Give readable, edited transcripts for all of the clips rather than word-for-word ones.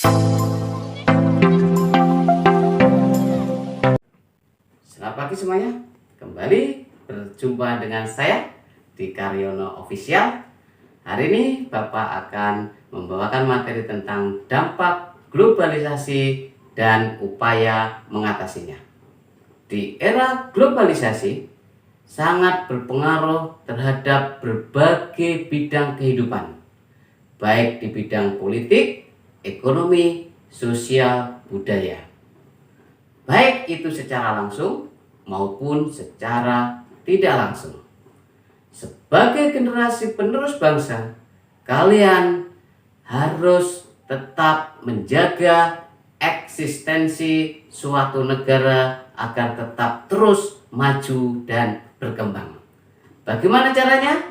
Selamat pagi semuanya, kembali berjumpa dengan saya di Karyono Official. Hari ini Bapak akan membawakan materi tentang dampak globalisasi dan upaya mengatasinya. Di era globalisasi sangat berpengaruh terhadap berbagai bidang kehidupan, baik di bidang politik, ekonomi, sosial, budaya. Baik itu secara langsung maupun secara tidak langsung. Sebagai generasi penerus bangsa, kalian harus tetap menjaga eksistensi suatu negara agar tetap terus maju dan berkembang. Bagaimana caranya?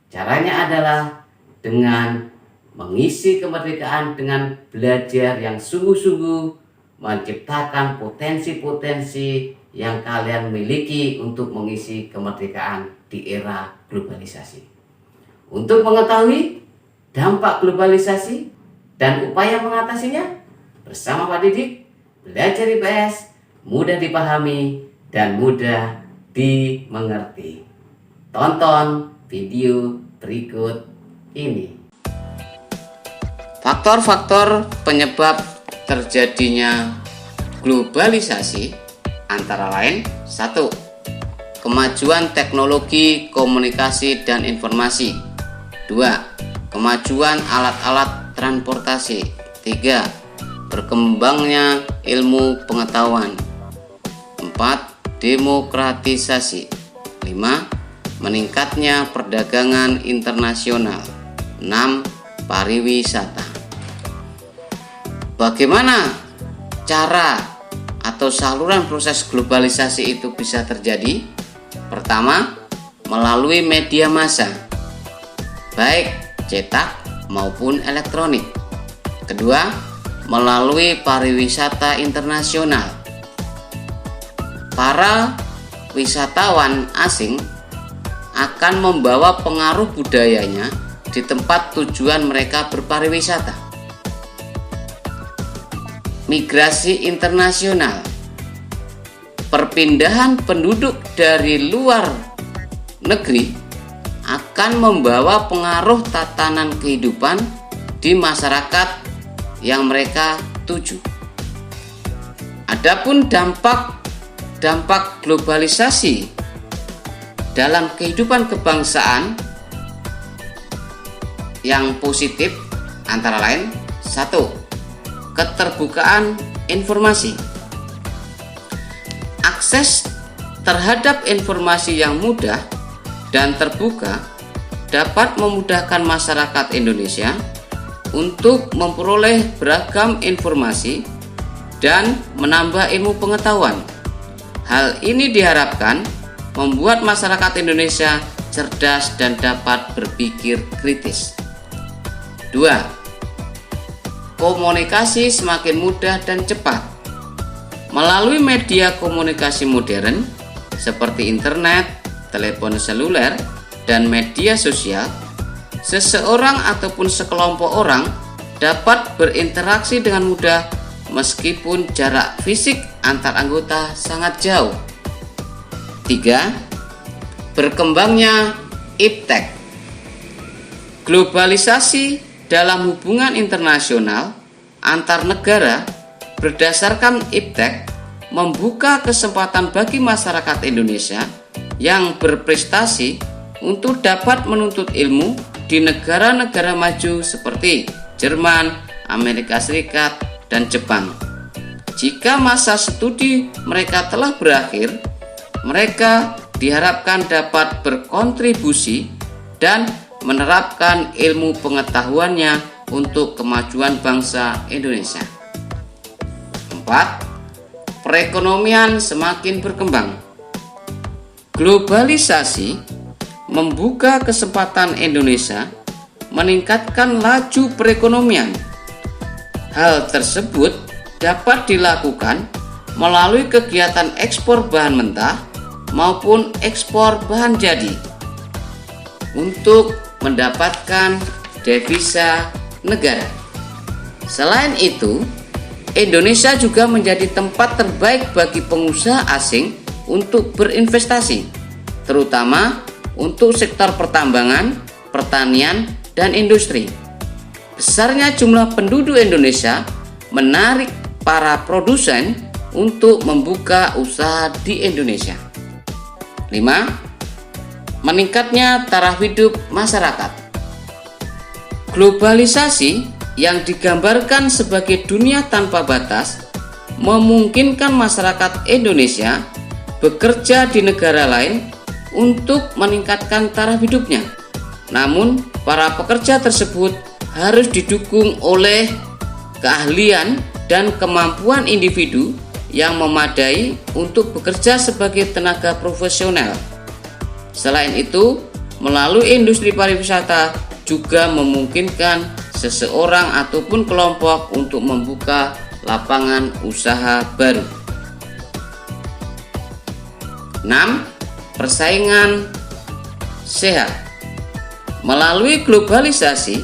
Caranya adalah dengan mengisi kemerdekaan dengan belajar yang sungguh-sungguh, menciptakan potensi-potensi yang kalian miliki untuk mengisi kemerdekaan di era globalisasi. Untuk mengetahui dampak globalisasi dan upaya mengatasinya, bersama Pak Didik, belajar IPS mudah dipahami dan mudah dimengerti. Tonton video berikut ini. Faktor-faktor penyebab terjadinya globalisasi antara lain: 1. Kemajuan teknologi komunikasi dan informasi. 2. Kemajuan alat-alat transportasi. 3. Berkembangnya ilmu pengetahuan. 4. Demokratisasi. 5. Meningkatnya perdagangan internasional. 6. Pariwisata. Bagaimana cara atau saluran proses globalisasi itu bisa terjadi? Pertama, melalui media massa, baik cetak maupun elektronik. Kedua, melalui pariwisata internasional. Para wisatawan asing akan membawa pengaruh budayanya di tempat tujuan mereka berpariwisata. Migrasi internasional, perpindahan penduduk dari luar negeri akan membawa pengaruh tatanan kehidupan di masyarakat yang mereka tuju. Adapun dampak globalisasi dalam kehidupan kebangsaan yang positif antara lain: 1. Keterbukaan informasi. Akses terhadap informasi yang mudah dan terbuka dapat memudahkan masyarakat Indonesia untuk memperoleh beragam informasi dan menambah ilmu pengetahuan. Hal ini diharapkan membuat masyarakat Indonesia cerdas dan dapat berpikir kritis. 2. Komunikasi semakin mudah dan cepat. Melalui media komunikasi modern seperti internet, telepon seluler, dan media sosial, seseorang ataupun sekelompok orang dapat berinteraksi dengan mudah meskipun jarak fisik antar anggota sangat jauh. 3. Berkembangnya iptek. Globalisasi dalam hubungan internasional antar negara berdasarkan iptek membuka kesempatan bagi masyarakat Indonesia yang berprestasi untuk dapat menuntut ilmu di negara-negara maju seperti Jerman, Amerika Serikat, dan Jepang. Jika masa studi mereka telah berakhir, mereka diharapkan dapat berkontribusi dan menerapkan ilmu pengetahuannya untuk kemajuan bangsa Indonesia. 4. Perekonomian semakin berkembang. Globalisasi membuka kesempatan Indonesia meningkatkan laju perekonomian. Hal tersebut dapat dilakukan melalui kegiatan ekspor bahan mentah maupun ekspor bahan jadi untuk mendapatkan devisa negara. Selain itu, Indonesia juga menjadi tempat terbaik bagi pengusaha asing untuk berinvestasi, terutama untuk sektor pertambangan, pertanian, dan industri. Besarnya jumlah penduduk Indonesia menarik para produsen untuk membuka usaha di Indonesia. 5. Meningkatnya taraf hidup masyarakat. Globalisasi yang digambarkan sebagai dunia tanpa batas memungkinkan masyarakat Indonesia bekerja di negara lain untuk meningkatkan taraf hidupnya. Namun, para pekerja tersebut harus didukung oleh keahlian dan kemampuan individu yang memadai untuk bekerja sebagai tenaga profesional. Selain itu, melalui industri pariwisata juga memungkinkan seseorang ataupun kelompok untuk membuka lapangan usaha baru. 6. Persaingan sehat. Melalui globalisasi,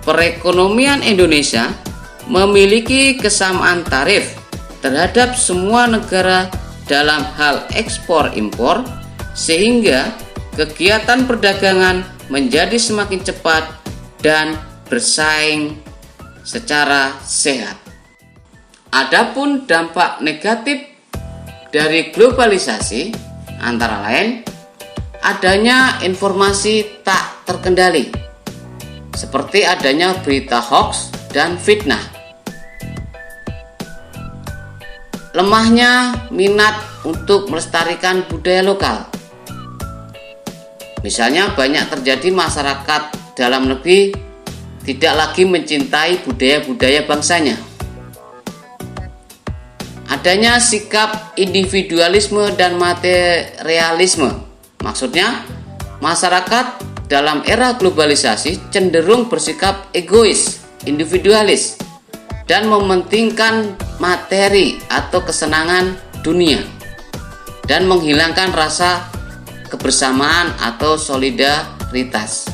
perekonomian Indonesia memiliki kesamaan tarif terhadap semua negara dalam hal ekspor-impor, sehingga kegiatan perdagangan menjadi semakin cepat dan bersaing secara sehat. Adapun dampak negatif dari globalisasi antara lain adanya informasi tak terkendali, seperti adanya berita hoax dan fitnah, lemahnya minat untuk melestarikan budaya lokal. Misalnya banyak terjadi masyarakat dalam negeri tidak lagi mencintai budaya-budaya bangsanya. Adanya sikap individualisme dan materialisme. Maksudnya, masyarakat dalam era globalisasi cenderung bersikap egois, individualis, dan mementingkan materi atau kesenangan dunia, dan menghilangkan rasa kebersamaan atau solidaritas.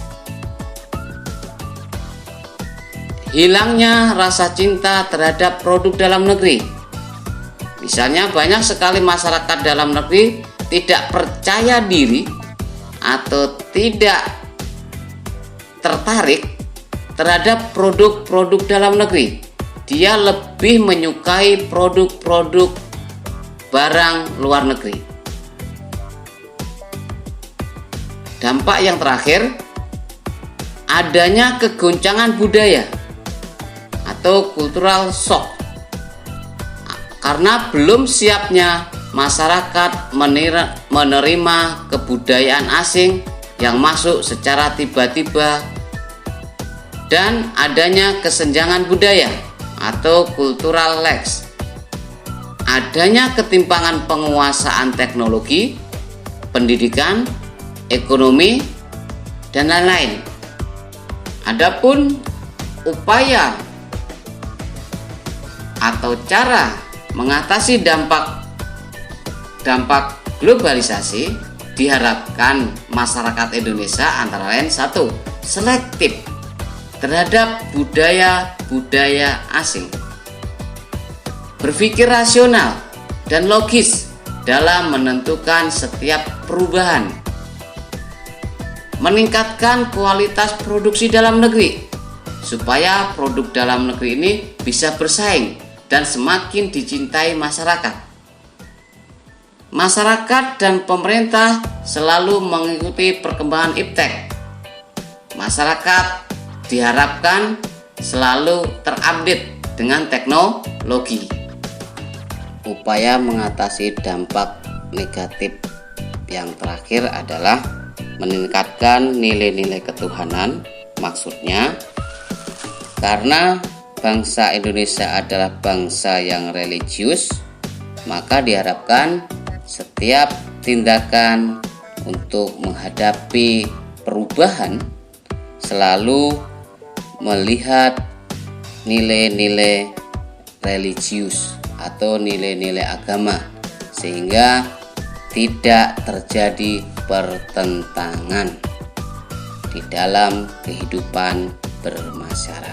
Hilangnya rasa cinta terhadap produk dalam negeri. Misalnya banyak sekali masyarakat dalam negeri tidak percaya diri atau tidak tertarik terhadap produk-produk dalam negeri. Dia lebih menyukai produk-produk barang luar negeri. Dampak yang terakhir, adanya kegoncangan budaya atau cultural shock, karena belum siapnya masyarakat menerima kebudayaan asing yang masuk secara tiba-tiba, dan adanya kesenjangan budaya atau cultural lags, adanya ketimpangan penguasaan teknologi, pendidikan, ekonomi, dan lain-lain. Adapun upaya atau cara mengatasi dampak globalisasi, diharapkan masyarakat Indonesia antara lain: 1. Selektif terhadap budaya-budaya asing, berpikir rasional dan logis dalam menentukan setiap perubahan, meningkatkan kualitas produksi dalam negeri supaya produk dalam negeri ini bisa bersaing dan semakin dicintai masyarakat. Masyarakat dan pemerintah selalu mengikuti perkembangan iptek. Masyarakat diharapkan selalu terupdate dengan teknologi. Upaya mengatasi dampak negatif yang terakhir adalah meningkatkan nilai-nilai ketuhanan. Maksudnya, karena bangsa Indonesia adalah bangsa yang religius, maka diharapkan setiap tindakan untuk menghadapi perubahan selalu melihat nilai-nilai religius atau nilai-nilai agama, sehingga tidak terjadi pertentangan di dalam kehidupan bermasyarakat.